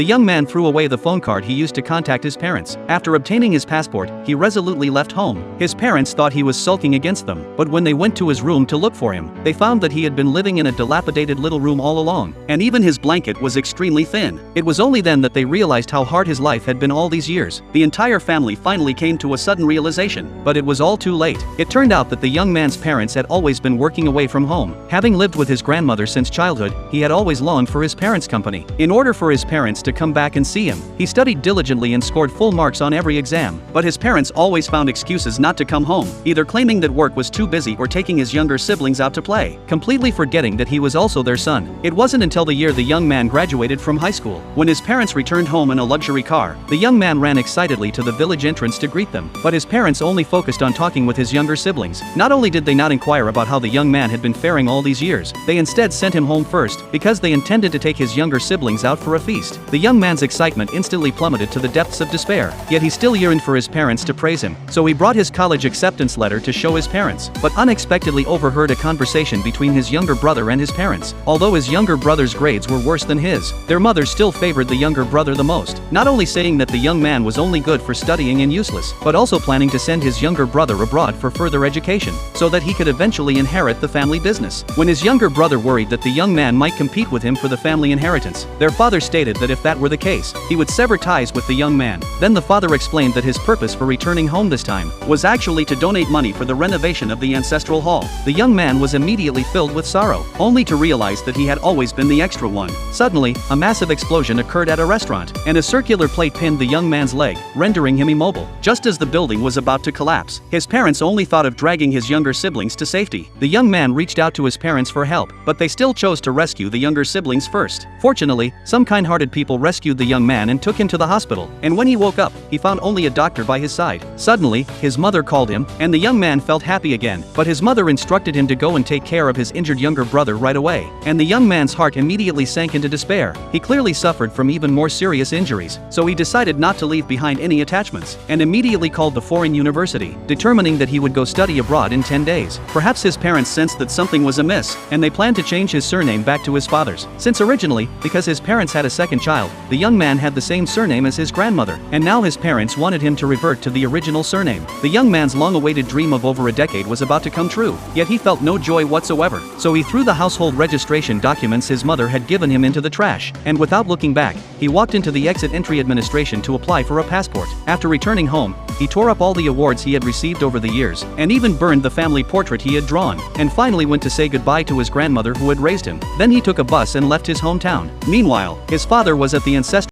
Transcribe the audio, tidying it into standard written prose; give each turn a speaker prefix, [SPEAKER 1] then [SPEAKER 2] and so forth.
[SPEAKER 1] the young man threw away the phone card he used to contact his parents. After obtaining his passport, he resolutely left home. His parents thought he was sulking against them, but when they went to his room to look for him, they found that he had been living in a dilapidated little room all along, and even his blanket was extremely thin. It was only then that they realized how hard his life had been all these years. The entire family finally came to a sudden realization, but it was all too late. It turned out that the young man's parents had always been working away from home. Having lived with his grandmother since childhood, he had always longed for his parents' company. In order for his parents to come back and see him, he studied diligently and scored full marks on every exam, but his parents always found excuses not to come home, either claiming that work was too busy or taking his younger siblings out to play, completely forgetting that he was also their son. It wasn't until the year the young man graduated from high school, when his parents returned home in a luxury car, the young man ran excitedly to the village entrance to greet them, but his parents only focused on talking with his younger siblings. Not only did they not inquire about how the young man had been faring all these years, they instead sent him home first, because they intended to take his younger siblings out for a feast. The young man's excitement instantly plummeted to the depths of despair, yet he still yearned for his parents to praise him, so he brought his college acceptance letter to show his parents, but unexpectedly overheard a conversation between his younger brother and his parents. Although his younger brother's grades were worse than his, their mother still favored the younger brother the most, not only saying that the young man was only good for studying and useless, but also planning to send his younger brother abroad for further education, so that he could eventually inherit the family business. When his younger brother worried that the young man might compete with him for the family inheritance, their father stated that if that were the case, he would sever ties with the young man. Then the father explained that his purpose for returning home this time was actually to donate money for the renovation of the ancestral hall. The young man was immediately filled with sorrow, only to realize that he had always been the extra one. Suddenly, a massive explosion occurred at a restaurant, and a circular plate pinned the young man's leg, rendering him immobile. Just as the building was about to collapse, his parents only thought of dragging his younger siblings to safety. The young man reached out to his parents for help, but they still chose to rescue the younger siblings first. Fortunately, some kind-hearted people rescued the young man and took him to the hospital, and when he woke up, he found only a doctor by his side. Suddenly, his mother called him, and the young man felt happy again, but his mother instructed him to go and take care of his injured younger brother right away, and the young man's heart immediately sank into despair. He clearly suffered from even more serious injuries, so he decided not to leave behind any attachments, and immediately called the foreign university, determining that he would go study abroad in 10 days. Perhaps his parents sensed that something was amiss, and they planned to change his surname back to his father's, since originally, because his parents had a second child, the young man had the same surname as his grandmother, and now his parents wanted him to revert to the original surname. The young man's long-awaited dream of over a decade was about to come true, yet he felt no joy whatsoever, so he threw the household registration documents his mother had given him into the trash, and without looking back, he walked into the exit entry administration to apply for a passport. After returning home, he tore up all the awards he had received over the years, and even burned the family portrait he had drawn, and finally went to say goodbye to his grandmother who had raised him. Then he took a bus and left his hometown. Meanwhile, his father was at the ancestral